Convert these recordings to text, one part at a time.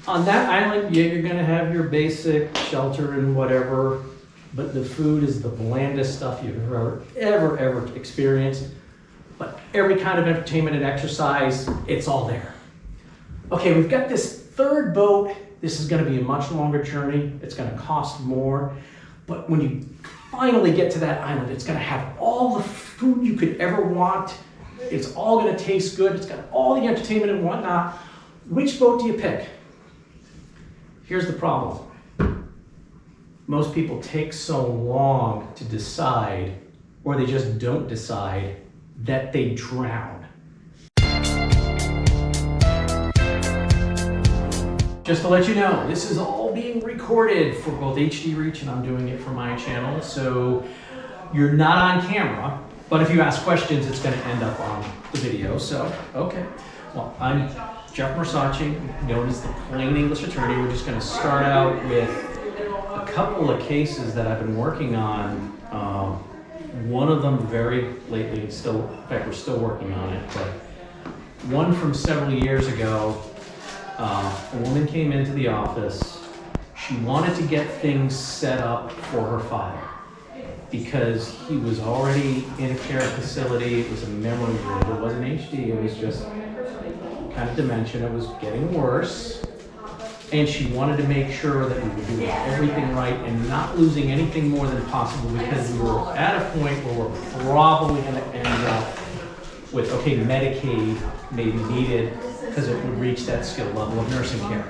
On that island, yeah, you're gonna have your basic shelter and whatever, but the food is the blandest stuff you've ever experienced. But every kind of entertainment and exercise, it's all there. Okay, we've got this third boat. This is gonna be a much longer journey. It's gonna cost more. But when you finally get to that island, it's gonna have all the food you could ever want. It's all gonna taste good. It's got all the entertainment and whatnot. Which boat do you pick? Here's the problem. Most people take so long to decide, or they just don't decide, that they drown. Just to let you know, this is all being recorded for both HD Reach and I'm doing it for my channel, so you're not on camera, but if you ask questions, it's gonna end up on the video, so, okay. Well, I'm Jeff Mersace, known as the Plain English Attorney. We're just gonna start out with a couple of cases that I've been working on. One of them very lately, in fact, we're still working on it, but one from several years ago, a woman came into the office. She wanted to get things set up for her father because he was already in a care facility. It was a memory unit. It wasn't HD, it was just kind of dementia. It was getting worse. And she wanted to make sure that we were doing everything right and not losing anything more than possible, because we were at a point where we're probably going to end up with, okay, Medicaid may be needed because it would reach that skill level of nursing care.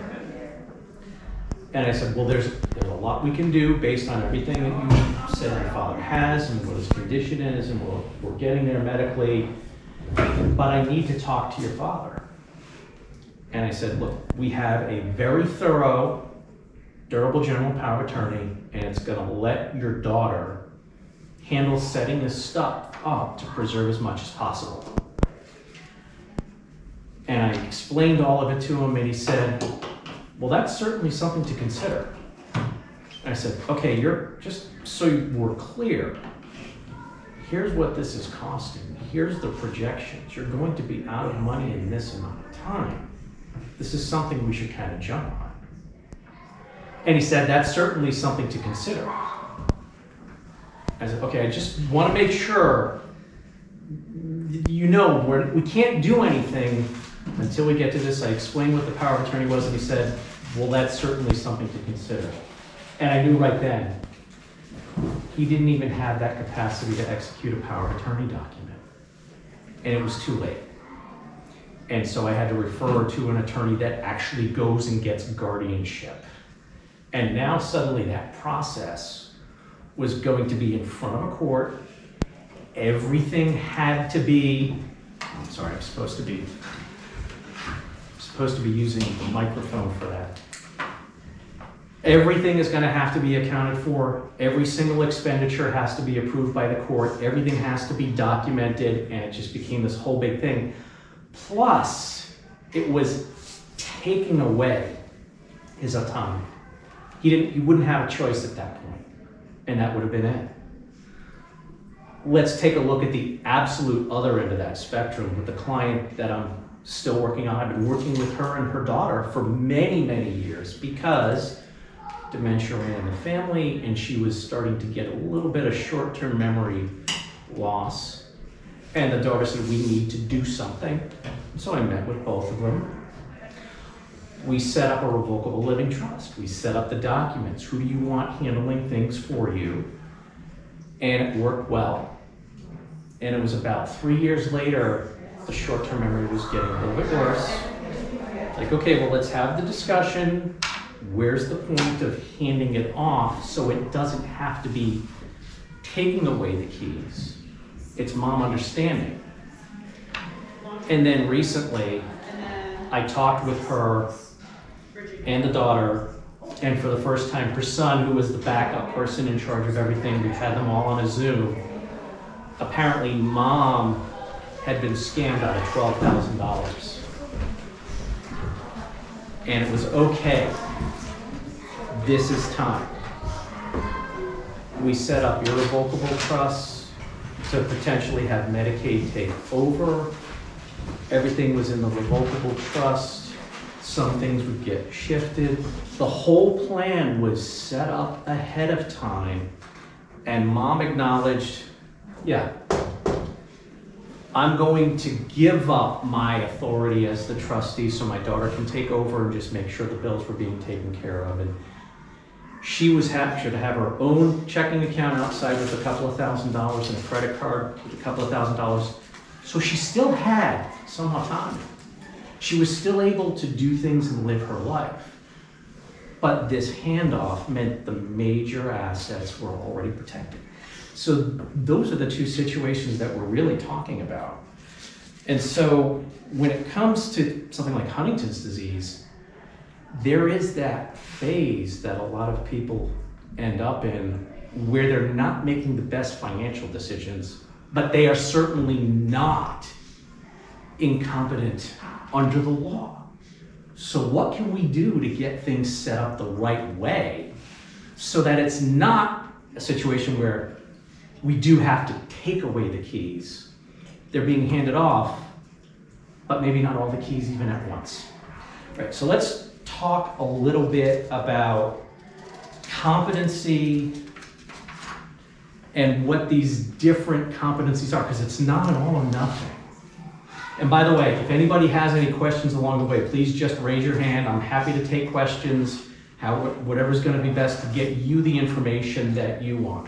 And I said, well, there's a lot we can do based on everything that you said your father has and what his condition is, and we're getting there medically, but I need to talk to your father. And I said, look, we have a very thorough, durable general power of attorney, and it's gonna let your daughter handle setting this stuff up to preserve as much as possible. And I explained all of it to him, and he said, well, that's certainly something to consider. And I said, okay, just so we're clear, here's what this is costing. Here's the projections. You're going to be out of money in this amount of time. This is something we should kind of jump on. And he said, that's certainly something to consider. I said, okay, I just want to make sure, you know, we can't do anything until we get to this. I explained what the power of attorney was, and he said, well, that's certainly something to consider. And I knew right then, he didn't even have that capacity to execute a power of attorney document. And it was too late. And so I had to refer to an attorney that actually goes and gets guardianship. And now suddenly that process was going to be in front of a court. Everything had to be, I'm sorry, I'm supposed to be using the microphone for that. Everything is gonna have to be accounted for. Every single expenditure has to be approved by the court. Everything has to be documented, and it just became this whole big thing. Plus, it was taking away his autonomy. He wouldn't have a choice at that point, and that would have been it. Let's take a look at the absolute other end of that spectrum with the client that I'm still working on. I've been working with her and her daughter for many, many years because dementia ran in the family, and she was starting to get a little bit of short-term memory loss. And the daughter said, we need to do something. So I met with both of them. We set up a revocable living trust. We set up the documents. Who do you want handling things for you? And it worked well. And it was about 3 years later, the short-term memory was getting a little bit worse. Like, okay, well, let's have the discussion. Where's the point of handing it off so it doesn't have to be taking away the keys? It's mom understanding. And then recently, I talked with her and the daughter, and for the first time, her son, who was the backup person in charge of everything, we had them all on a Zoom. Apparently, mom had been scammed out of $12,000. And it was okay. This is time. We set up irrevocable trusts to potentially have Medicaid take over. Everything was in the revocable trust. some things would get shifted. The whole plan was set up ahead of time, and mom acknowledged, yeah, I'm going to give up my authority as the trustee so my daughter can take over and just make sure the bills were being taken care of. And she was happy to have her own checking account outside with a couple of $1,000s and a credit card with a couple of $1,000s. So she still had some autonomy. She was still able to do things and live her life. But this handoff meant the major assets were already protected. So those are the two situations that we're really talking about. And so when it comes to something like Huntington's disease, there is that phase that a lot of people end up in where they're not making the best financial decisions, but they are certainly not incompetent under the law. So what can we do to get things set up the right way so that it's not a situation where we do have to take away the keys? They're being handed off, but maybe not all the keys even at once. Right, so let's talk a little bit about competency and what these different competencies are, because it's not an all or nothing. And by the way, if anybody has any questions along the way, please just raise your hand. I'm happy to take questions, whatever's going to be best to get you the information that you want.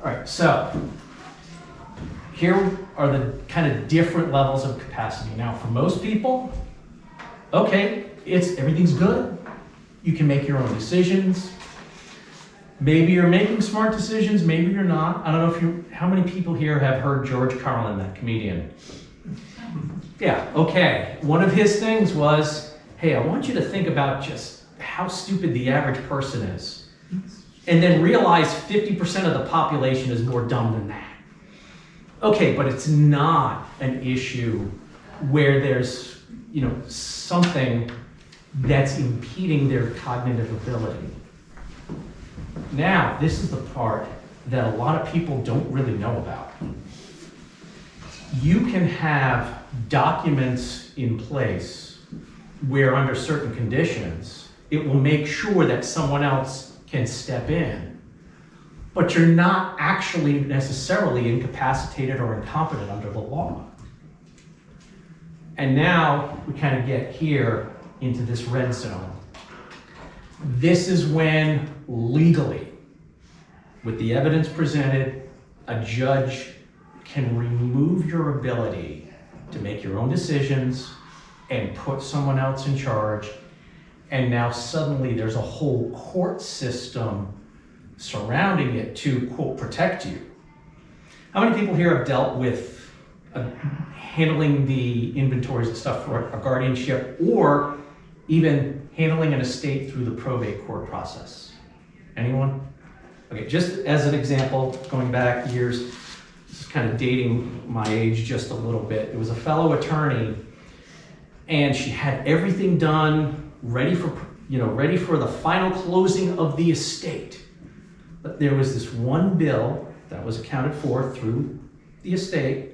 All right, so here are the kind of different levels of capacity. Now, for most people, okay, everything's good. You can make your own decisions. Maybe you're making smart decisions, maybe you're not. I don't know how many people here have heard George Carlin, that comedian? Yeah, okay. One of his things was, hey, I want you to think about just how stupid the average person is. And then realize 50% of the population is more dumb than that. Okay, but it's not an issue where there's, something that's impeding their cognitive ability. Now, this is the part that a lot of people don't really know about. You can have documents in place where under certain conditions, it will make sure that someone else can step in, but you're not actually necessarily incapacitated or incompetent under the law. And now we kind of get here into this red zone. This is when legally, with the evidence presented, a judge can remove your ability to make your own decisions and put someone else in charge. And now suddenly there's a whole court system surrounding it to, quote, protect you. How many people here have dealt with handling the inventories and stuff for a guardianship, or even handling an estate through the probate court process? Anyone? Okay, just as an example, going back years, this is kind of dating my age just a little bit. It was a fellow attorney, and she had everything done, ready for the final closing of the estate. But there was this one bill that was accounted for through the estate.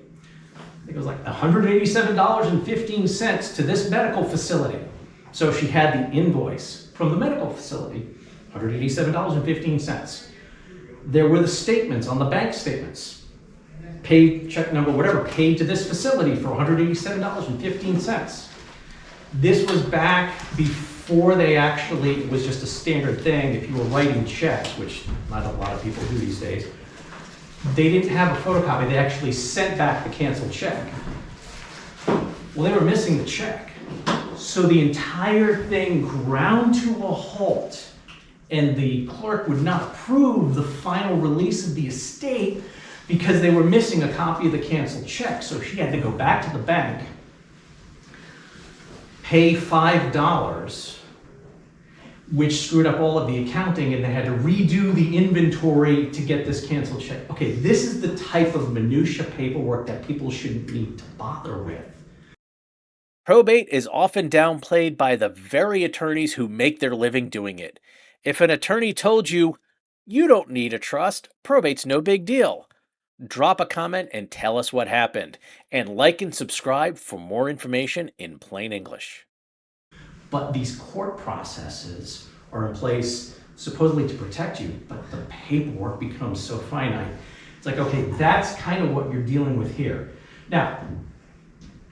I think it was like $187.15 to this medical facility. So she had the invoice from the medical facility, $187.15. There were the statements on the bank statements. Paid, check number, whatever, paid to this facility for $187.15. This was back before it was just a standard thing. If you were writing checks, which not a lot of people do these days, they didn't have a photocopy. They actually sent back the canceled check. Well, they were missing the check. So the entire thing ground to a halt, and the clerk would not approve the final release of the estate because they were missing a copy of the canceled check. So she had to go back to the bank, pay $5, which screwed up all of the accounting, and they had to redo the inventory to get this canceled check. Okay, this is the type of minutia paperwork that people shouldn't need to bother with. Probate is often downplayed by the very attorneys who make their living doing it. If an attorney told you, you don't need a trust, probate's no big deal, drop a comment and tell us what happened. And like and subscribe for more information in plain English. But these court processes are in place supposedly to protect you, but the paperwork becomes so finite. It's like, okay, that's kind of what you're dealing with here. Now,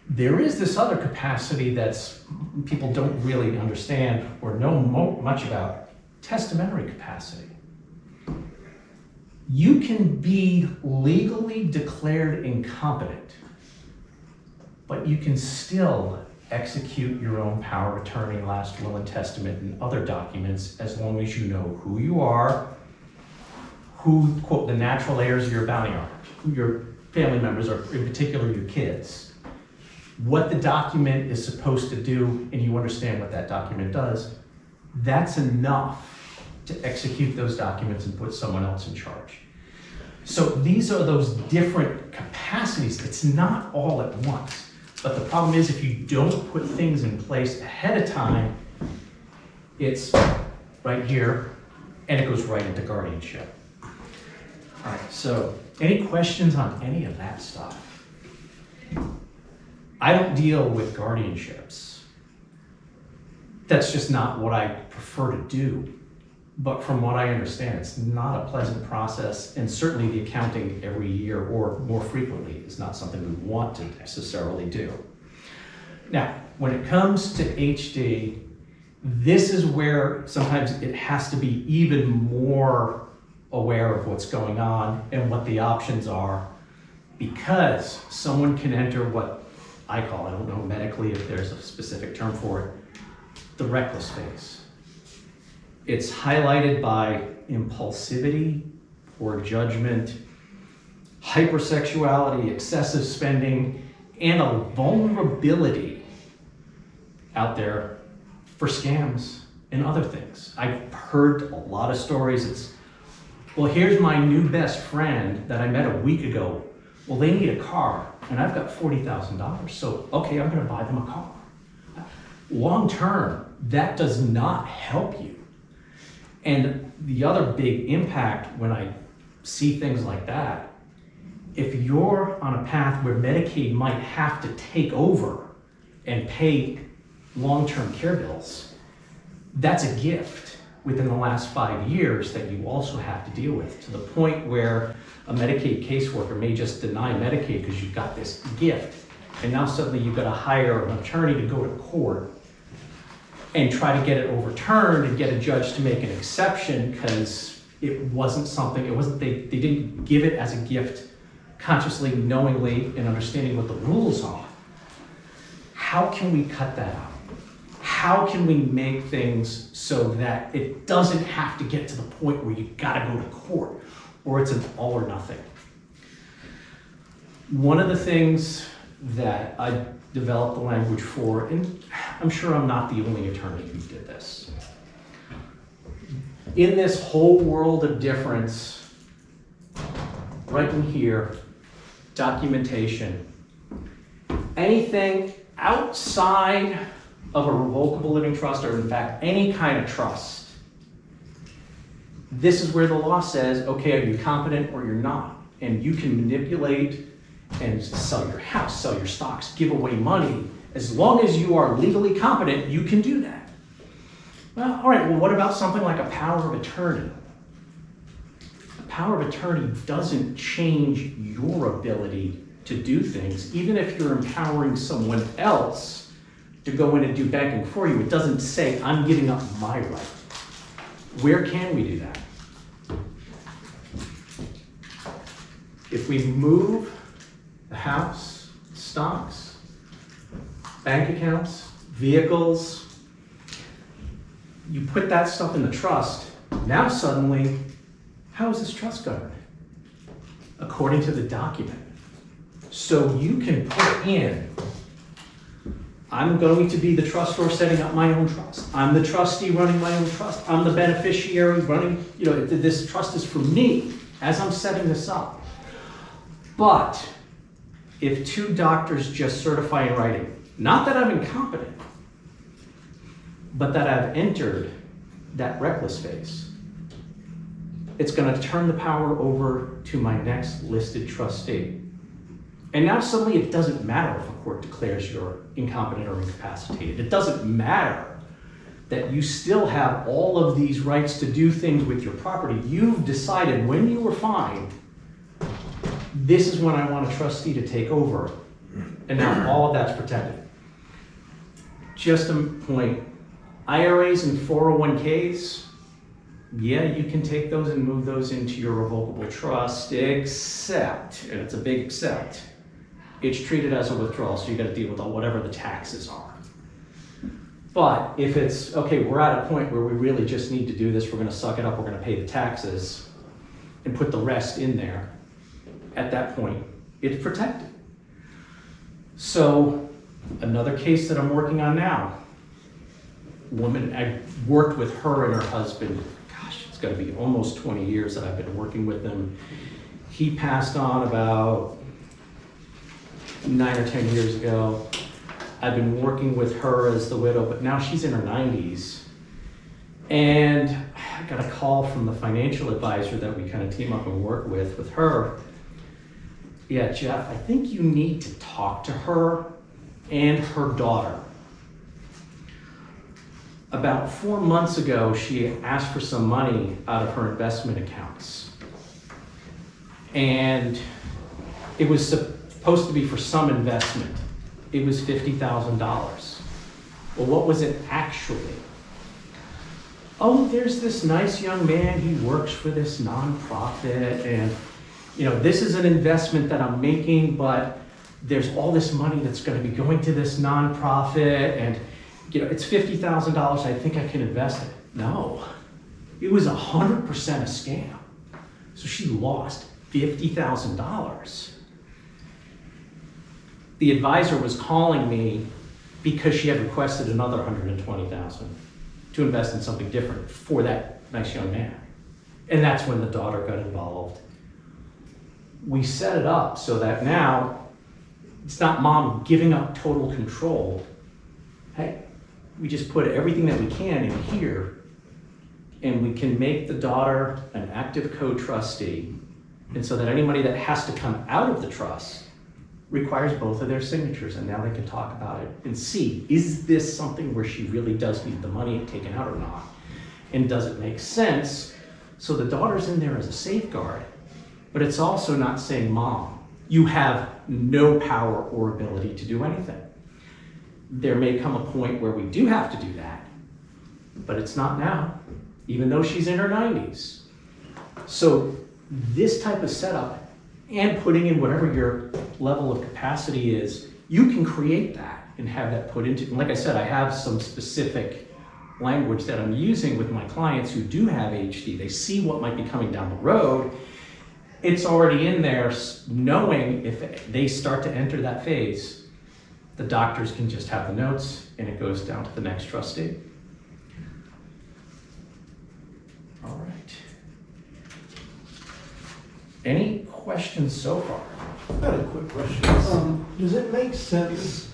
there is this other capacity that's people don't really understand or know much about, testamentary capacity. You can be legally declared incompetent, but you can still execute your own power of attorney, last will and testament, and other documents as long as you know who you are, who, quote, the natural heirs of your bounty are, who your family members are, in particular your kids, what the document is supposed to do, and you understand what that document does. That's enough to execute those documents and put someone else in charge. So these are those different capacities. It's not all at once. But the problem is if you don't put things in place ahead of time, it's right here, and it goes right into guardianship. All right, so any questions on any of that stuff? I don't deal with guardianships. That's just not what I prefer to do. But from what I understand, it's not a pleasant process, and certainly the accounting every year or more frequently is not something we want to necessarily do. Now, when it comes to HD, this is where sometimes it has to be even more aware of what's going on and what the options are, because someone can enter what I call, I don't know medically if there's a specific term for it, the reckless phase. It's highlighted by impulsivity, poor judgment, hypersexuality, excessive spending, and a vulnerability out there for scams and other things. I've heard a lot of stories. It's, well, here's my new best friend that I met a week ago. Well, they need a car, and I've got $40,000, so okay, I'm gonna buy them a car. Long term, that does not help you. And the other big impact when I see things like that, if you're on a path where Medicaid might have to take over and pay long-term care bills, that's a gift within the last 5 years that you also have to deal with, to the point where a Medicaid caseworker may just deny Medicaid because you've got this gift, and now suddenly you've got to hire an attorney to go to court and try to get it overturned and get a judge to make an exception because it wasn't something, they didn't give it as a gift consciously, knowingly, and understanding what the rules are. How can we cut that out? How can we make things so that it doesn't have to get to the point where you gotta go to court or it's an all or nothing? One of the things that I developed the language for, and I'm sure I'm not the only attorney who did this. In this whole world of difference, right in here, documentation, anything outside of a revocable living trust, or in fact, any kind of trust, this is where the law says, okay, are you competent or you're not? And you can manipulate and sell your house, sell your stocks, give away money. As long as you are legally competent, you can do that. Well, all right, well, what about something like a power of attorney? A power of attorney doesn't change your ability to do things. Even if you're empowering someone else to go in and do banking for you, it doesn't say, I'm giving up my right. Where can we do that? If we move the house, stocks, bank accounts, vehicles, you put that stuff in the trust, now suddenly, how is this trust governed? According to the document. So you can put in, I'm going to be the trustor setting up my own trust. I'm the trustee running my own trust. I'm the beneficiary running, this trust is for me as I'm setting this up. But if two doctors just certify in writing, not that I'm incompetent, but that I've entered that reckless phase, it's going to turn the power over to my next listed trustee. And now suddenly it doesn't matter if a court declares you're incompetent or incapacitated. It doesn't matter that you still have all of these rights to do things with your property. You've decided when you were fine, this is when I want a trustee to take over. And now all of that's protected. Just a point, IRAs and 401ks, yeah, you can take those and move those into your revocable trust, except, and it's a big except, it's treated as a withdrawal, so you gotta deal with whatever the taxes are. But if it's, okay, we're at a point where we really just need to do this, we're gonna suck it up, we're gonna pay the taxes and put the rest in there, at that point, it's protected. So, another case that I'm working on now, woman, I worked with her and her husband, gosh, it's gotta be almost 20 years that I've been working with them. He passed on about 9 or 10 years ago. I've been working with her as the widow, but now she's in her 90s. And I got a call from the financial advisor that we kind of team up and work with her. Yeah, Jeff, I think you need to talk to her and her daughter. About 4 months ago, she asked for some money out of her investment accounts. And it was supposed to be for some investment. It was $50,000. Well, what was it actually? Oh, there's this nice young man, he works for this nonprofit, and this is an investment that I'm making, but there's all this money that's going to be going to this nonprofit, and it's $50,000, I think I can invest it. No, it was 100% a scam. So she lost $50,000. The advisor was calling me because she had requested another $120,000 to invest in something different for that nice young man. And that's when the daughter got involved. We set it up so that now it's not mom giving up total control. Hey, we just put everything that we can in here, and we can make the daughter an active co-trustee. And so that anybody that has to come out of the trust requires both of their signatures, and now they can talk about it and see, is this something where she really does need the money taken out or not? And does it make sense? So the daughter's in there as a safeguard, but it's also not saying, Mom, you have no power or ability to do anything. There may come a point where we do have to do that, but it's not now, even though she's in her 90s. So this type of setup and putting in whatever your level of capacity is, you can create that and have that put into, and like I said, I have some specific language that I'm using with my clients who do have HD. They see what might be coming down the road. It's already in there, knowing if they start to enter that phase, the doctors can just have the notes and it goes down to the next trustee. All right. Any questions so far? I've got a quick question. Does it make sense?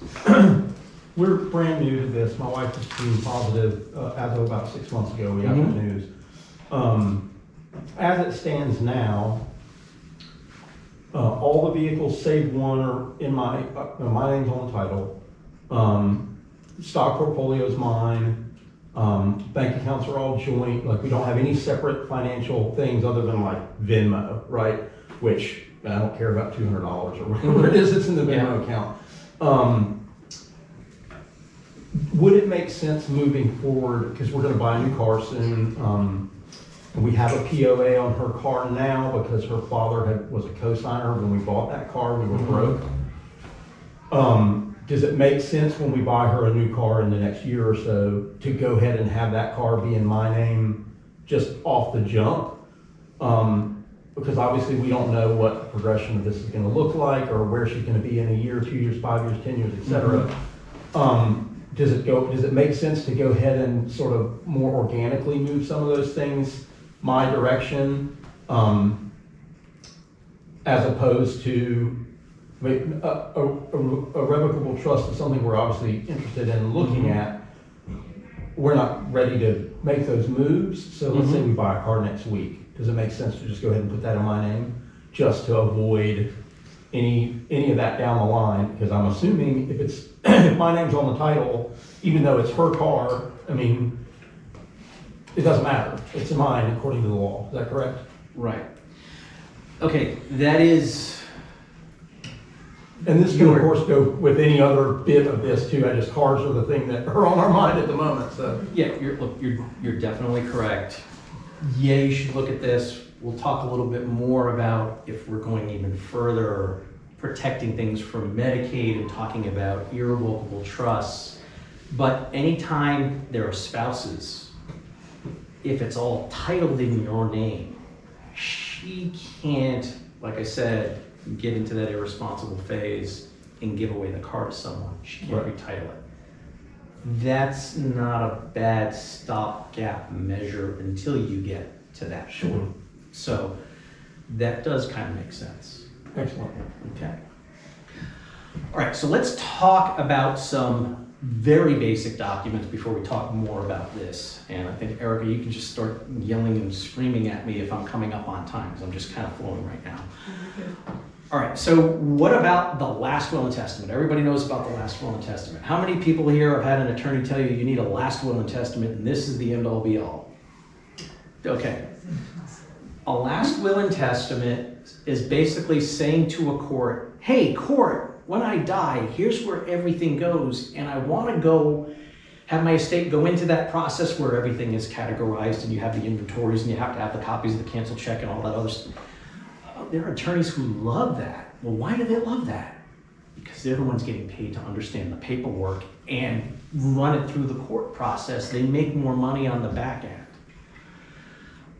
We're brand new to this. My wife is being positive as of about 6 months ago. We got the news. As it stands now, all the vehicles save one are in my name's on the title. Stock portfolio is mine. Bank accounts are all joint. Like, we don't have any separate financial things other than like Venmo, right? Which I don't care about $200 or whatever it is that's in the Venmo account. Would it make sense moving forward, because we're going to buy a new car soon, and we have a POA on her car now because her father was a co-signer when we bought that car, we were broke. Does it make sense when we buy her a new car in the next year or so to go ahead and have that car be in my name just off the jump? Because obviously we don't know what the progression of this is going to look like, or where she's going to be in a year, 2 years, 5 years, 10 years, etc. Does it make sense to go ahead and sort of more organically move some of those things my direction, as opposed to a revocable trust is something we're obviously interested in looking at. We're not ready to make those moves. So let's say we buy a car next week. Does it make sense to just go ahead and put that in my name, just to avoid any of that down the line? Because I'm assuming if my name's on the title, even though it's her car, I mean, it doesn't matter. It's mine according to the law. Is that correct? Right. Okay, that is, And this can, of course, go with any other bit of this too. I just, cars are the thing that are on our mind at the moment, so. yeah, you're definitely correct. Yeah, you should look at this. We'll talk a little bit more about if we're going even further, protecting things from Medicaid and talking about irrevocable trusts. But anytime there are spouses, if it's all titled in your name, she can't, like I said, get into that irresponsible phase and give away the car to someone. She can't Right. retitle it. That's not a bad stopgap measure until you get to that Sure. point. So that does kind of make sense. Excellent. Okay. All right, so let's talk about some very basic documents before we talk more about this. And I think, Erica, you can just start yelling and screaming at me if I'm coming up on time, because I'm just kind of flowing right now. All right, so what about the last will and testament? Everybody knows about the last will and testament. How many people here have had an attorney tell you you need a last will and testament and this is the end all be all? Okay. A last will and testament is basically saying to a court, hey, court, when I die, here's where everything goes, and I want to go have my estate go into that process where everything is categorized and you have the inventories and you have to have the copies of the canceled check and all that other stuff. There are attorneys who love that. Well, why do they love that? Because they're the ones getting paid to understand the paperwork and run it through the court process. They make more money on the back end.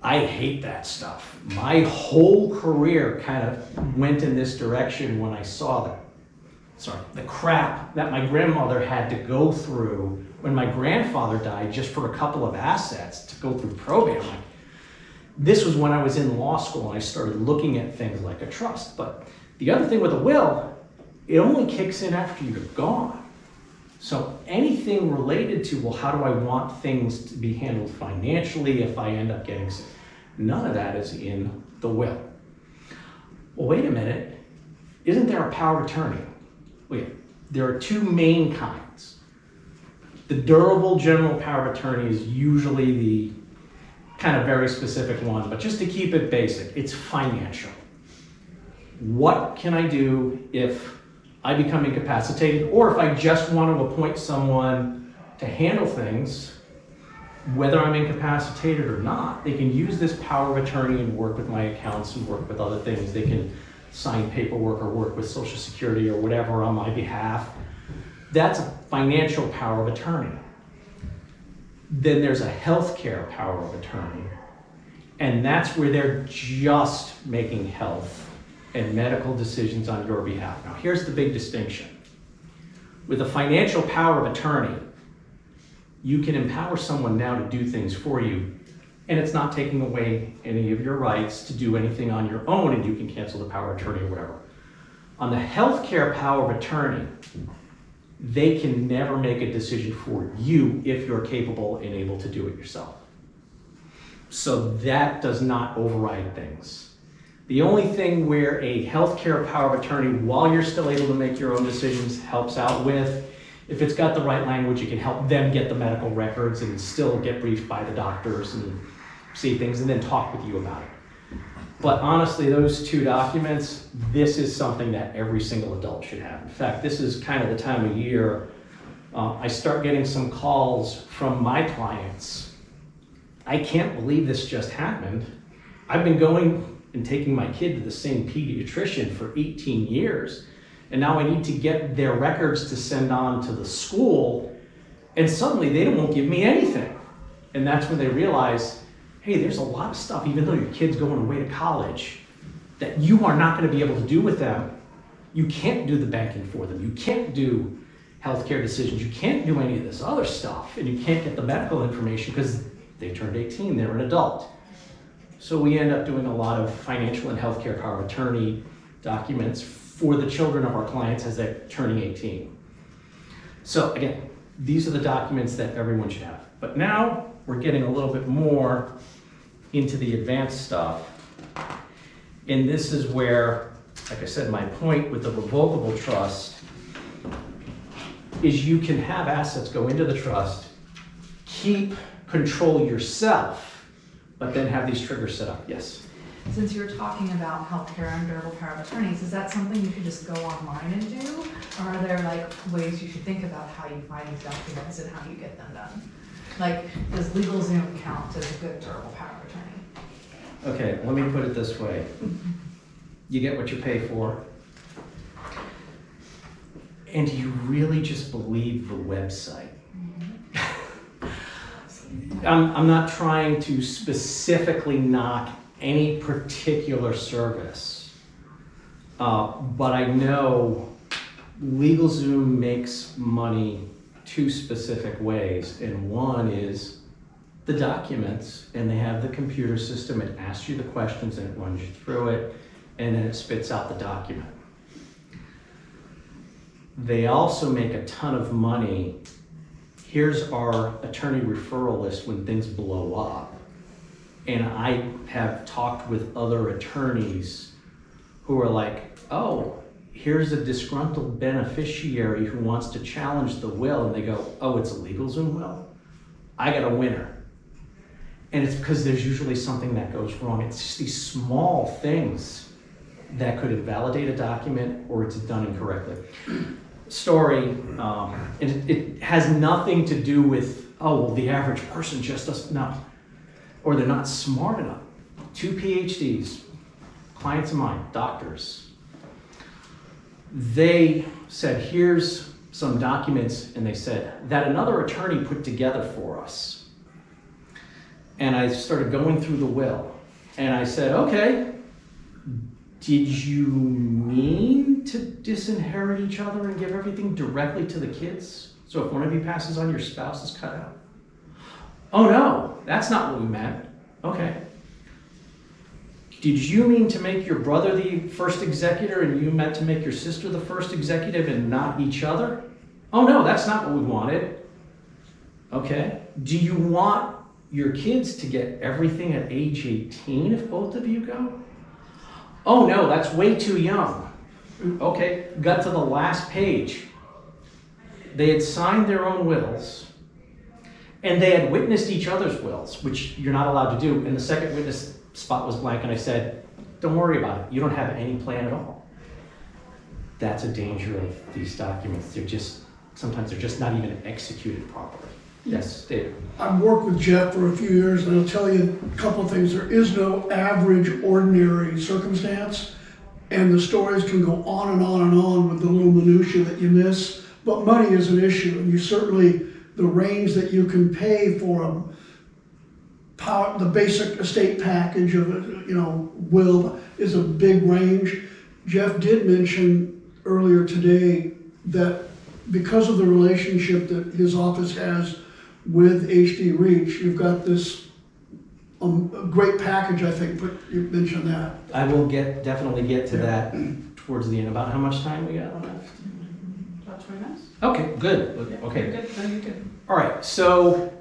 I hate that stuff. My whole career kind of went in this direction when I saw the crap that my grandmother had to go through when my grandfather died just for a couple of assets to go through probate. I'm like, this was when I was in law school and I started looking at things like a trust. But the other thing with a will, it only kicks in after you're gone. So anything related to, well, how do I want things to be handled financially if I end up getting sick? None of that is in the will. Well, wait a minute. Isn't there a power of attorney? Wait, there are two main kinds. The durable general power of attorney is usually the kind of very specific one, but just to keep it basic, it's financial. What can I do if I become incapacitated, or if I just want to appoint someone to handle things, whether I'm incapacitated or not? They can use this power of attorney and work with my accounts and work with other things. They can sign paperwork or work with Social Security or whatever on my behalf. That's a financial power of attorney. Then there's a healthcare power of attorney, and that's where they're just making health and medical decisions on your behalf. Now, here's the big distinction. With a financial power of attorney, you can empower someone now to do things for you, and it's not taking away any of your rights to do anything on your own, and you can cancel the power of attorney or whatever. On the healthcare power of attorney, they can never make a decision for you if you're capable and able to do it yourself. So that does not override things. The only thing where a healthcare power of attorney, while you're still able to make your own decisions, helps out with, if it's got the right language, it can help them get the medical records and still get briefed by the doctors and see things and then talk with you about it. But honestly, those two documents, this is something that every single adult should have. In fact, this is kind of the time of year I start getting some calls from my clients. I can't believe this just happened. I've been going and taking my kid to the same pediatrician for 18 years. And now I need to get their records to send on to the school, and suddenly they won't give me anything. And that's when they realize, hey, there's a lot of stuff, even though your kid's going away to college, that you are not going to be able to do with them. You can't do the banking for them. You can't do healthcare decisions. You can't do any of this other stuff, and you can't get the medical information because they turned 18, they're an adult. So we end up doing a lot of financial and healthcare power of attorney documents for the children of our clients as they're turning 18. So again, these are the documents that everyone should have. But now we're getting a little bit more into the advanced stuff. And this is where, like I said, my point with the revocable trust is you can have assets go into the trust, keep control yourself, but then have these triggers set up. Yes? Since you're talking about healthcare and durable power of attorneys, is that something you could just go online and do? Or are there like ways you should think about how you find these documents and how you get them done? Like, does LegalZoom count as a good durable power of attorney? Okay, let me put it this way. You get what you pay for. And do you really just believe the website? I'm not trying to specifically knock any particular service, but I know LegalZoom makes money two specific ways, and one is the documents, and they have the computer system. It asks you the questions and it runs you through it, and then it spits out the document. They also make a ton of money. Here's our attorney referral list when things blow up. And I have talked with other attorneys who are like, oh, here's a disgruntled beneficiary who wants to challenge the will. And they go, oh, it's a LegalZoom will? I got a winner. And it's because there's usually something that goes wrong. It's just these small things that could invalidate a document or it's done incorrectly. Story, and it has nothing to do with, oh, well, the average person just doesn't know, or they're not smart enough. 2 PhDs, clients of mine, doctors, they said, here's some documents, and they said, that another attorney put together for us. And I started going through the will, and I said, okay, did you mean to disinherit each other and give everything directly to the kids? So if one of you passes on, your spouse is cut out? Oh no, that's not what we meant. Okay. Did you mean to make your brother the first executor and you meant to make your sister the first executive and not each other? Oh no, that's not what we wanted. Okay. Do you want your kids to get everything at age 18 if both of you go? Oh no, that's way too young. Okay, got to the last page. They had signed their own wills, and they had witnessed each other's wills, which you're not allowed to do, and the second witness spot was blank, and I said, don't worry about it, you don't have any plan at all. That's a danger of these documents. Sometimes they're just not even executed properly. Yes, David. I've worked with Jeff for a few years, and I'll tell you a couple of things. There is no average, ordinary circumstance, and the stories can go on and on and on with the little minutiae that you miss. But money is an issue, and you certainly, the range that you can pay for the basic estate package of will is a big range. Jeff did mention earlier today that because of the relationship that his office has with HD Reach, you've got this great package, I think, but you mentioned that. I will definitely get to that towards the end. About how much time we got left? About 20 minutes? Okay, good. Yeah, Okay. you're good. No, you're good. All right, so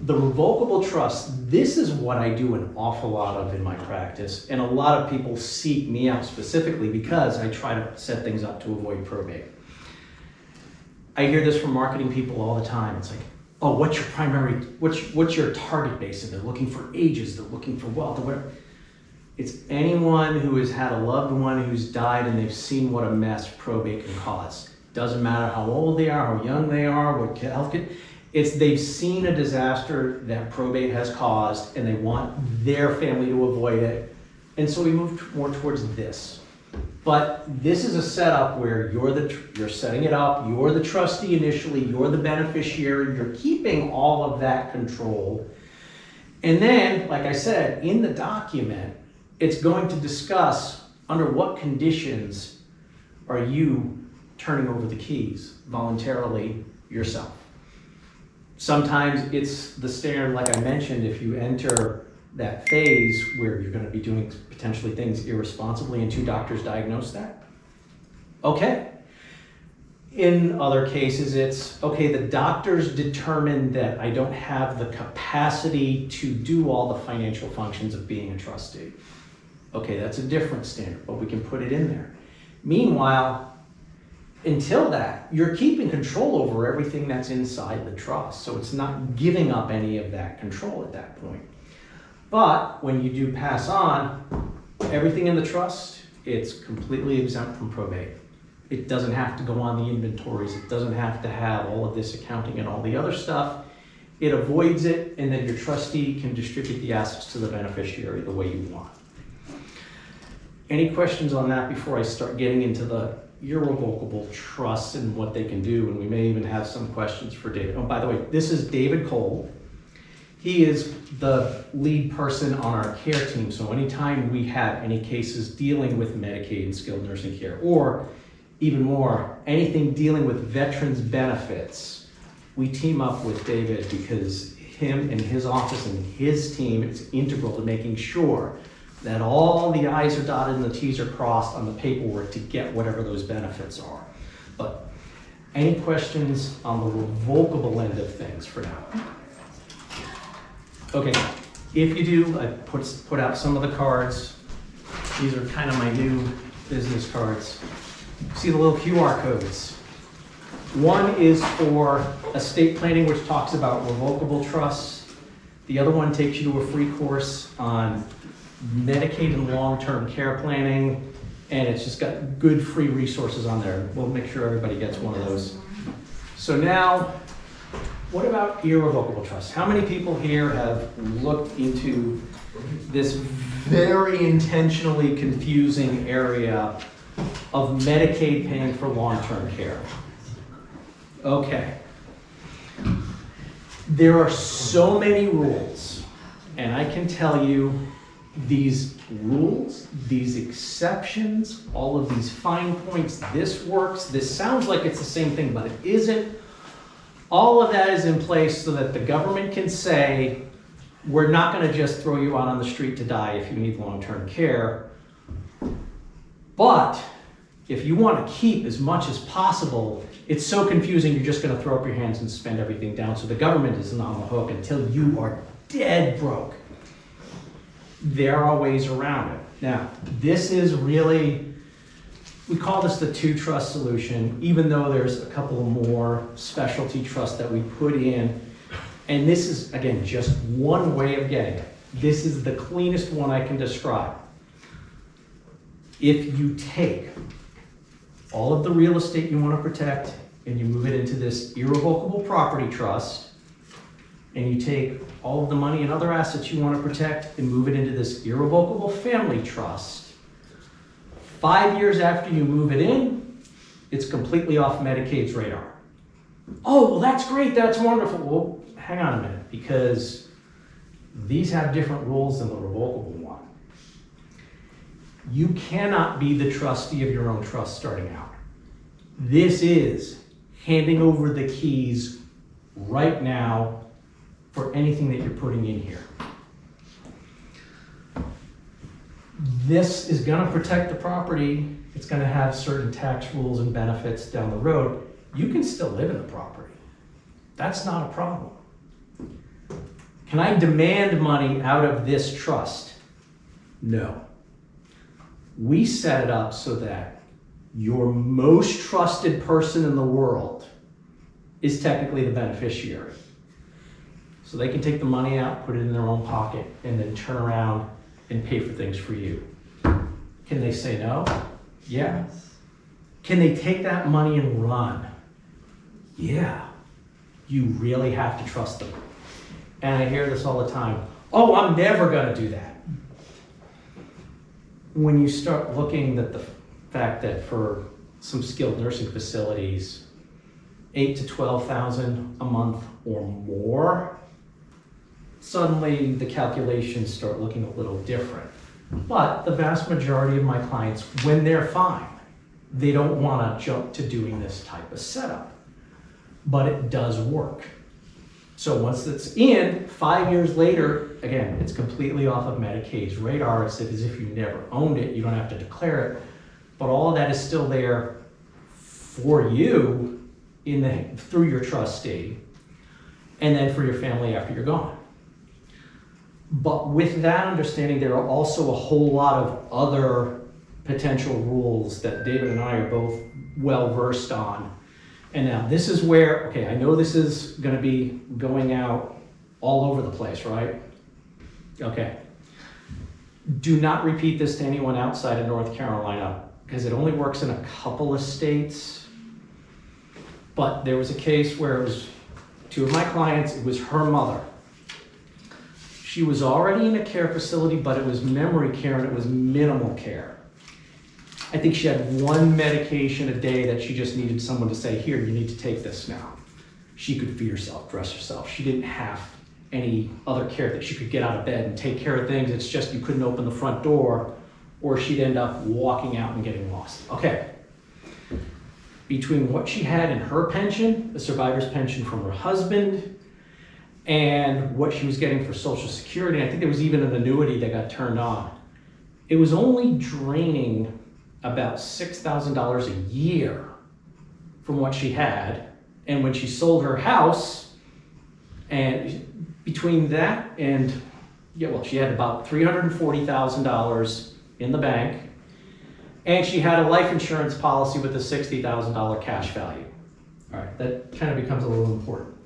the revocable trust, this is what I do an awful lot of in my practice, and a lot of people seek me out specifically because I try to set things up to avoid probate. I hear this from marketing people all the time. It's like, oh, what's your target base? And they're looking for ages, they're looking for wealth, or whatever. It's anyone who has had a loved one who's died and they've seen what a mess probate can cause. Doesn't matter how old they are, how young they are, what health it's they've seen a disaster that probate has caused and they want their family to avoid it. And so we move more towards this. But this is a setup where you're setting it up, you're the trustee initially, you're the beneficiary, you're keeping all of that control. And then, like I said, in the document, it's going to discuss under what conditions are you turning over the keys voluntarily yourself. Sometimes it's the standard, like I mentioned, if you enter that phase where you're going to be doing potentially things irresponsibly and 2 doctors diagnose that. Okay. In other cases, it's, okay, the doctors determined that I don't have the capacity to do all the financial functions of being a trustee. Okay, that's a different standard, but we can put it in there. Meanwhile, until that, you're keeping control over everything that's inside the trust. So it's not giving up any of that control at that point. But when you do pass on, everything in the trust, it's completely exempt from probate. It doesn't have to go on the inventories. It doesn't have to have all of this accounting and all the other stuff. It avoids it, and then your trustee can distribute the assets to the beneficiary the way you want. Any questions on that before I start getting into the irrevocable trusts and what they can do? And we may even have some questions for David. Oh, by the way, this is David Cole. He is the lead person on our care team. So anytime we have any cases dealing with Medicaid and skilled nursing care, or even more, anything dealing with veterans benefits, we team up with David because him and his office and his team is integral to making sure that all the I's are dotted and the T's are crossed on the paperwork to get whatever those benefits are. But any questions on the revocable end of things for now? Okay, if you do, I put out some of the cards. These are kind of my new business cards. See the little QR codes. One is for estate planning, which talks about revocable trusts. The other one takes you to a free course on Medicaid and long-term care planning, and it's just got good free resources on there. We'll make sure everybody gets one of those. So now, what about irrevocable trusts? How many people here have looked into this very intentionally confusing area of Medicaid paying for long-term care? Okay. There are so many rules, and I can tell you these rules, these exceptions, all of these fine points, this works, this sounds like it's the same thing, but it isn't. All of that is in place so that the government can say, we're not going to just throw you out on the street to die if you need long-term care. But if you want to keep as much as possible, it's so confusing you're just going to throw up your hands and spend everything down. So the government isn't on the hook until you are dead broke. There are ways around it. Now, this is really, we call this the two-trust solution, even though there's a couple more specialty trusts that we put in. And this is, again, just one way of getting it. This is the cleanest one I can describe. If you take all of the real estate you want to protect and you move it into this irrevocable property trust, and you take all of the money and other assets you want to protect and move it into this irrevocable family trust, 5 years after you move it in, it's completely off Medicaid's radar. Oh, well, that's great, that's wonderful. Well, hang on a minute, because these have different rules than the revocable one. You cannot be the trustee of your own trust starting out. This is handing over the keys right now for anything that you're putting in here. This is going to protect the property. It's going to have certain tax rules and benefits down the road. You can still live in the property. That's not a problem. Can I demand money out of this trust? No. We set it up so that your most trusted person in the world is technically the beneficiary. So they can take the money out, put it in their own pocket, and then turn around and pay for things for you. Can they say no? Yeah. Can they take that money and run? Yeah. You really have to trust them. And I hear this all the time. Oh, I'm never going to do that. When you start looking at the fact that for some skilled nursing facilities, 8,000 to 12,000 a month or more, suddenly the calculations start looking a little different. But the vast majority of my clients, when they're fine, they don't want to jump to doing this type of setup. But it does work. So once it's in, 5 years later, again, it's completely off of Medicaid's radar. It's as if you never owned it. You don't have to declare it. But all of that is still there for you through your trustee, and then for your family after you're gone. But with that understanding, there are also a whole lot of other potential rules that David and I are both well versed on. And now this is where, okay, I know this is gonna be going out all over the place, right? Okay. Do not repeat this to anyone outside of North Carolina, because it only works in a couple of states. But there was a case where it was two of my clients, it was her mother. She was already in a care facility, but it was memory care and it was minimal care. I think she had one medication a day that she just needed someone to say, here, you need to take this now. She could feed herself, dress herself. She didn't have any other care that she could get out of bed and take care of things. It's just you couldn't open the front door or she'd end up walking out and getting lost. Okay. Between what she had in her pension, the survivor's pension from her husband, and what she was getting for Social Security, I think there was even an annuity that got turned on. It was only draining about $6,000 a year from what she had. And when she sold her house, and between that and, yeah, well, she had about $340,000 in the bank, and she had a life insurance policy with a $60,000 cash value. All right, that kind of becomes a little important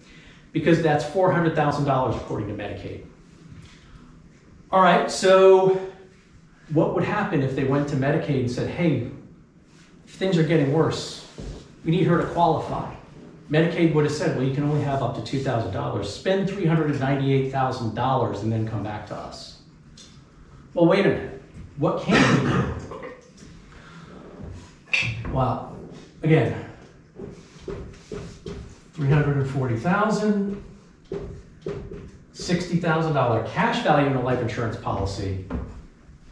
because that's $400,000 according to Medicaid. All right, so what would happen if they went to Medicaid and said, hey, things are getting worse, we need her to qualify? Medicaid would have said, well, you can only have up to $2,000. Spend $398,000 and then come back to us. Well, wait a minute. What can we do? Well, again, $340,000, $60,000 cash value in a life insurance policy,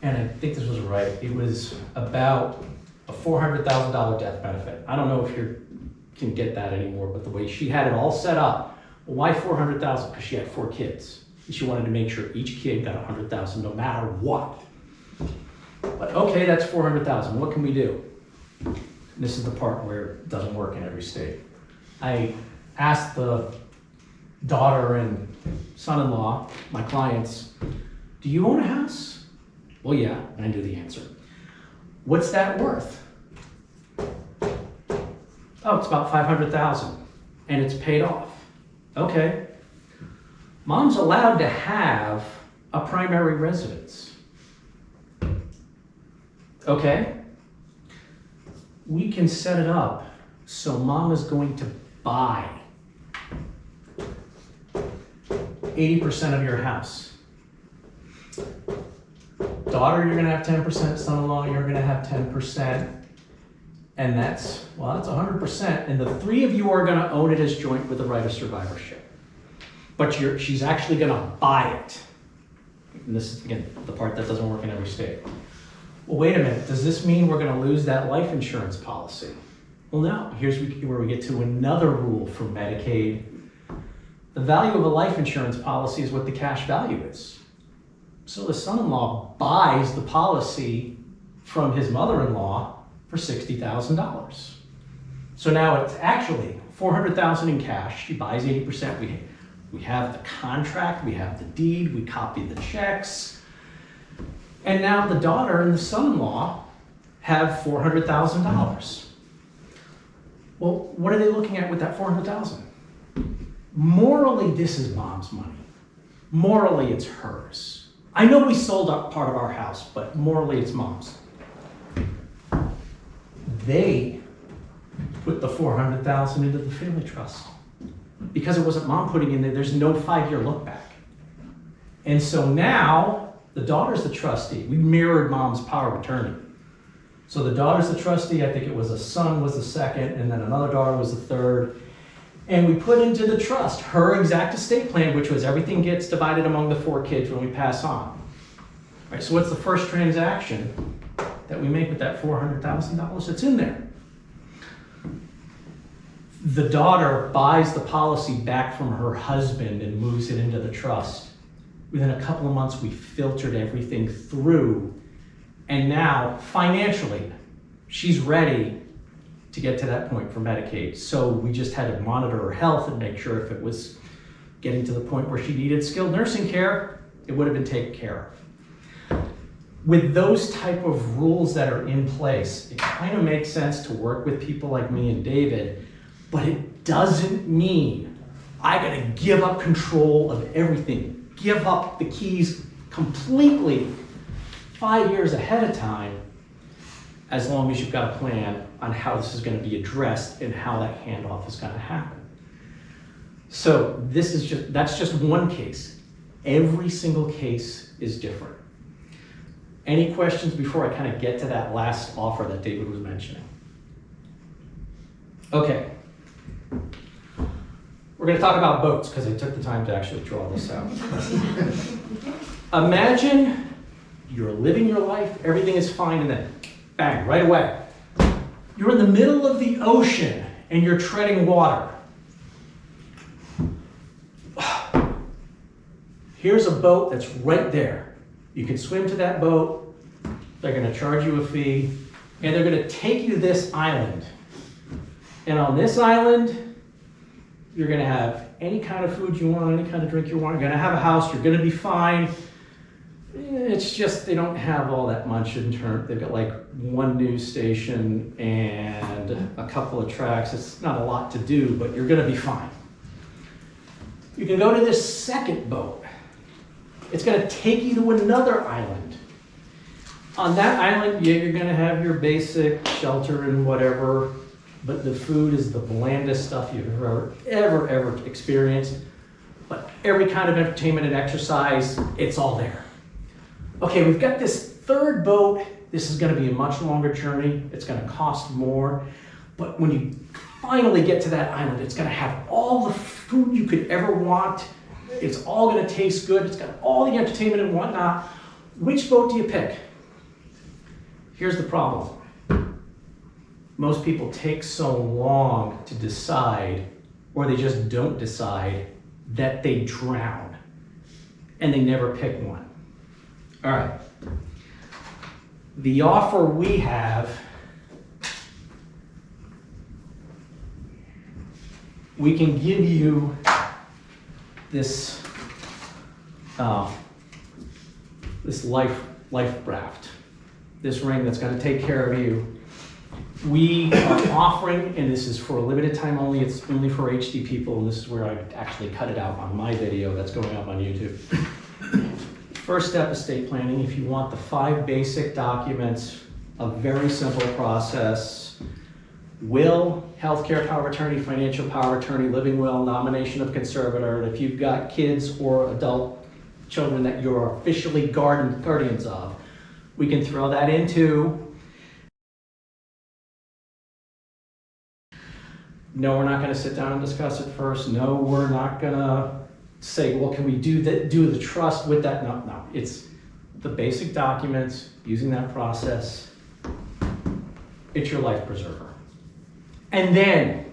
and I think this was right. It was about a $400,000 death benefit. I don't know if you can get that anymore, but the way she had it all set up, well, why $400,000? Because she had 4 kids. And she wanted to make sure each kid got $100,000 no matter what. But okay, that's $400,000. What can we do? And this is the part where it doesn't work in every state. I asked the daughter and son-in-law, my clients, do you own a house? Well, yeah, and I knew the answer. What's that worth? Oh, it's about $500,000 and it's paid off. Okay. Mom's allowed to have a primary residence. Okay. We can set it up so mom is going to buy 80% of your house. Daughter, you're gonna have 10%, son-in-law, you're gonna have 10. And that's 100%. And the 3 of you are gonna own it as joint with the right of survivorship. But she's actually gonna buy it. And this is, again, the part that doesn't work in every state. Well, wait a minute, does this mean we're gonna lose that life insurance policy? Well, no, here's where we get to another rule for Medicaid. The value of a life insurance policy is what the cash value is. So the son-in-law buys the policy from his mother-in-law for $60,000. So now it's actually $400,000 in cash. She buys 80%. We have the contract, we have the deed, we copy the checks. And now the daughter and the son-in-law have $400,000. Well, what are they looking at with that $400,000? Morally, this is mom's money. Morally, it's hers. I know we sold up part of our house, but morally, it's mom's. They put the $400,000 into the family trust. Because it wasn't mom putting in there, there's no 5-year look back. And so now, the daughter's the trustee. We mirrored mom's power of attorney. So the daughter's the trustee, I think it was a son was the second, and then another daughter was the third. And we put into the trust her exact estate plan, which was everything gets divided among the 4 kids when we pass on. All right, so what's the first transaction that we make with that $400,000 that's in there? The daughter buys the policy back from her husband and moves it into the trust. Within a couple of months, we filtered everything through. And now, financially, she's ready to get to that point for Medicaid. So we just had to monitor her health and make sure if it was getting to the point where she needed skilled nursing care, it would have been taken care of. with those type of rules that are in place, it kind of makes sense to work with people like me and David, but it doesn't mean I gotta give up control of everything, give up the keys completely 5 years ahead of time, as long as you've got a plan on how this is gonna be addressed and how that handoff is gonna happen. So that's just one case. Every single case is different. Any questions before I kind of get to that last offer that David was mentioning? Okay. We're going to talk about boats because I took the time to actually draw this out. Imagine you're living your life, everything is fine, and then bang, right away. You're in the middle of the ocean and you're treading water. Here's a boat that's right there. You can swim to that boat, they're gonna charge you a fee, and they're gonna take you to this island. And on this island, you're gonna have any kind of food you want, any kind of drink you want, you're gonna have a house, you're gonna be fine. It's just they don't have all that much in terms, they've got like one news station and a couple of tracks. It's not a lot to do, but you're gonna be fine. You can go to this second boat. It's gonna take you to another island. On that island, yeah, you're gonna have your basic shelter and whatever, but the food is the blandest stuff you've ever experienced. But every kind of entertainment and exercise, it's all there. Okay, we've got this third boat. This is gonna be a much longer journey. It's gonna cost more. But when you finally get to that island, it's gonna have all the food you could ever want. It's all gonna taste good. It's got all the entertainment and whatnot. Which boat do you pick? Here's the problem. Most people take so long to decide, or they just don't decide, that they drown and they never pick one. All right. The offer we have, we can give you this life raft, this ring that's going to take care of you. We are offering, and this is for a limited time only, it's only for HD people, and this is where I actually cut it out on my video that's going up on YouTube. First step, estate planning. If you want the 5 basic documents, a very simple process: will, healthcare power of attorney, financial power of attorney, living will, nomination of conservator, and if you've got kids or adult children that you're officially guardians of, we can throw that into. No, we're not going to sit down and discuss it first. No, we're not going to say, well, can we do the trust with that? No, it's the basic documents, using that process. It's your life preserver. And then,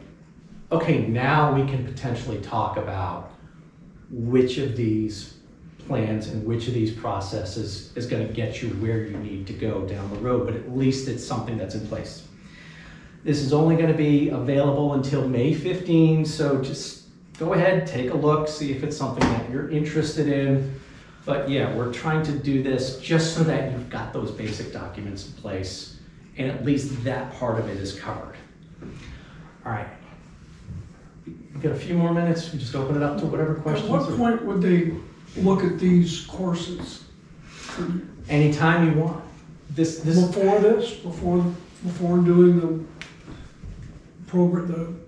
okay, now we can potentially talk about which of these plans and which of these processes is going to get you where you need to go down the road, but at least it's something that's in place. This is only going to be available until May 15, so just go ahead, take a look, see if it's something that you're interested in. But yeah, we're trying to do this just so that you've got those basic documents in place, and at least that part of it is covered. All right, we've got a few more minutes. We just open it up to whatever questions. At what point would they look at these courses? Anytime you want. Before doing the program,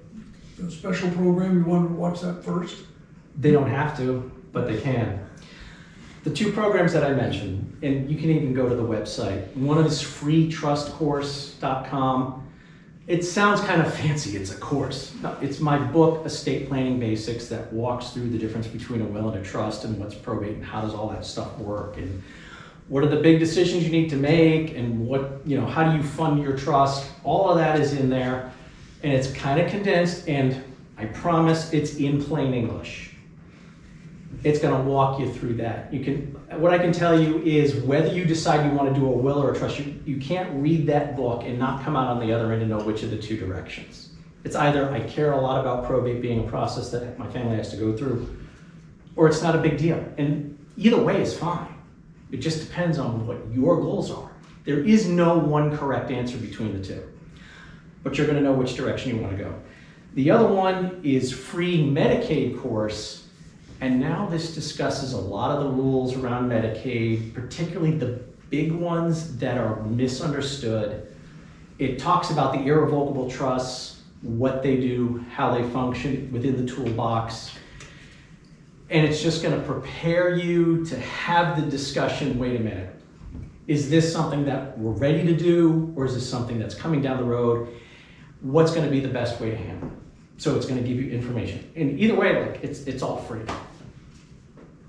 the special program, you want to watch that first? They don't have to, but they can. The 2 programs that I mentioned, and you can even go to the website. One is freetrustcourse.com. It sounds kind of fancy, it's a course. No, it's my book, Estate Planning Basics, that walks through the difference between a will and a trust and what's probate and how does all that stuff work and what are the big decisions you need to make and how do you fund your trust. All of that is in there, and it's kind of condensed, and I promise it's in plain English. It's going to walk you through that. What I can tell you is whether you decide you want to do a will or a trust, you can't read that book and not come out on the other end and know which of the 2 directions. It's either I care a lot about probate being a process that my family has to go through, or it's not a big deal. And either way is fine. It just depends on what your goals are. There is no one correct answer between the two, but you're gonna know which direction you wanna go. The other one is free Medicaid course, and now this discusses a lot of the rules around Medicaid, particularly the big ones that are misunderstood. It talks about the irrevocable trusts, what they do, how they function within the toolbox. And it's just gonna prepare you to have the discussion, wait a minute, is this something that we're ready to do, or is this something that's coming down the road? What's gonna be the best way to handle it? So it's gonna give you information. And either way, like, it's all free.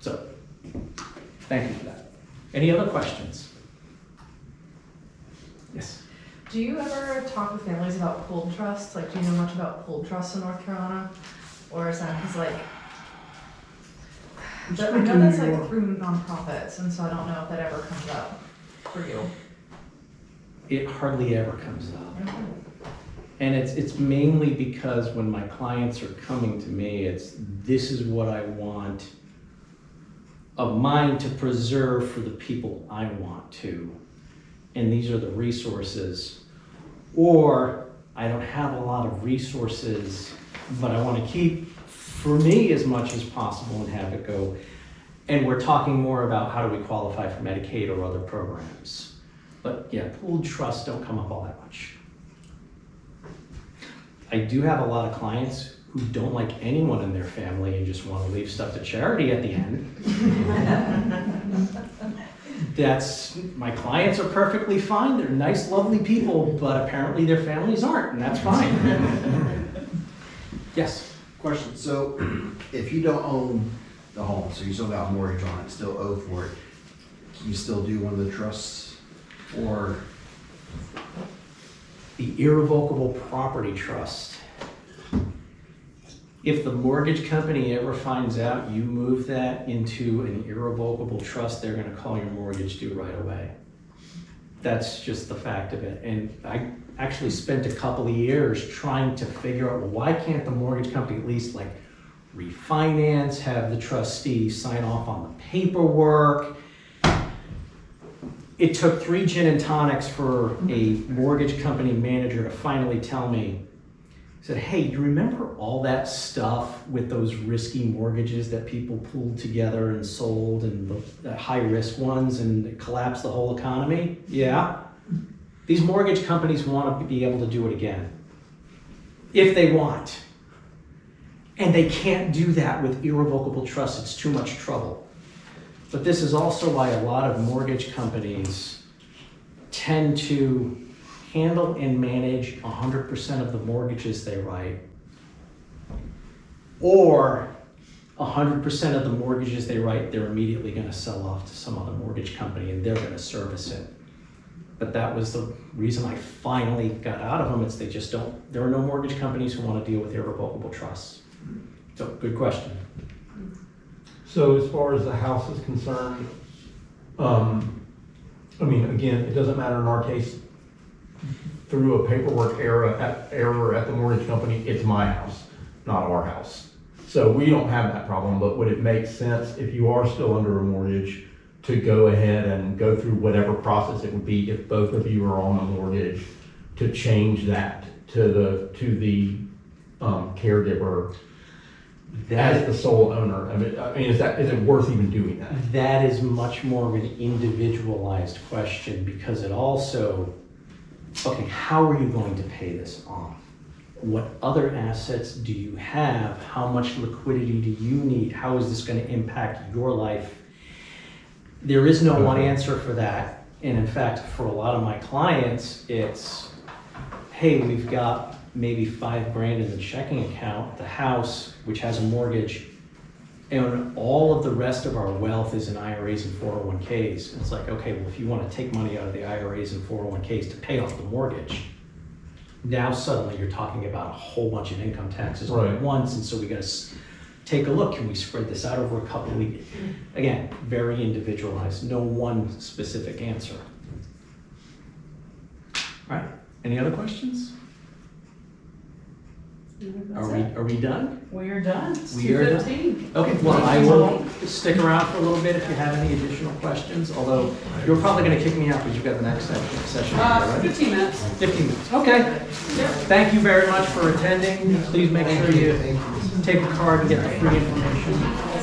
So, thank you for that. Any other questions? Yes. Do you ever talk with families about pooled trusts? Like, do you know much about pooled trusts in North Carolina? Or is that, because like, I know that's like through nonprofits, and so I don't know if that ever comes up for you. It hardly ever comes up. And it's mainly because when my clients are coming to me, this is what I want of mine to preserve for the people I want to. And these are the resources. Or I don't have a lot of resources, but I want to keep for me as much as possible and have it go. And we're talking more about how do we qualify for Medicaid or other programs. But yeah, pooled trusts don't come up all that much. I do have a lot of clients who don't like anyone in their family and just want to leave stuff to charity at the end. My clients are perfectly fine. They're nice, lovely people, but apparently their families aren't, and that's fine. Yes? Question, so if you don't own the home, so you still got a mortgage on it, still owe for it, can you still do one of the trusts? Or The irrevocable property trust. If the mortgage company ever finds out you move that into an irrevocable trust, they're gonna call your mortgage due right away. That's just the fact of it. And I actually spent a couple of years trying to figure out, well, why can't the mortgage company at least like refinance, have the trustee sign off on the paperwork? It took 3 gin and tonics for a mortgage company manager to finally tell me, he said, hey, you remember all that stuff with those risky mortgages that people pooled together and sold, and the high risk ones, and it collapsed the whole economy? Yeah. These mortgage companies want to be able to do it again, if they want. And they can't do that with irrevocable trust. It's too much trouble. But this is also why a lot of mortgage companies tend to handle and manage 100% of the mortgages they write, or 100% of the mortgages they write, they're immediately going to sell off to some other mortgage company and they're going to service it. But that was the reason I finally got out of them. There are no mortgage companies who want to deal with irrevocable trusts. So, good question. So as far as the house is concerned, I mean, again, it doesn't matter in our case. Through a paperwork error at the mortgage company, it's my house, not our house. So we don't have that problem, but would it make sense if you are still under a mortgage to go ahead and go through whatever process it would be if both of you are on a mortgage to change that to the caregiver as the sole owner? I mean, is it worth even doing that? That is much more of an individualized question, because it also, okay, how are you going to pay this off? What other assets do you have? How much liquidity do you need? How is this going to impact your life? There is no one answer for that. And in fact, for a lot of my clients, it's, hey, we've got maybe $5,000 in the checking account, the house, which has a mortgage, and all of the rest of our wealth is in IRAs and 401ks. It's like, okay, well, if you want to take money out of the IRAs and 401ks to pay off the mortgage, now suddenly you're talking about a whole bunch of income taxes all at once, and so we got to take a look. Can we spread this out over a couple of weeks? Again, very individualized, no one specific answer. All right, any other questions? Are we done? We're done. It's We are done. 2:15. Okay, well, I will stick around for a little bit if you have any additional questions, although you're probably gonna kick me out because you've got the next session, right? 15 minutes. 15 minutes, okay. Thank you very much for attending. Please make sure you take a card and get the free information.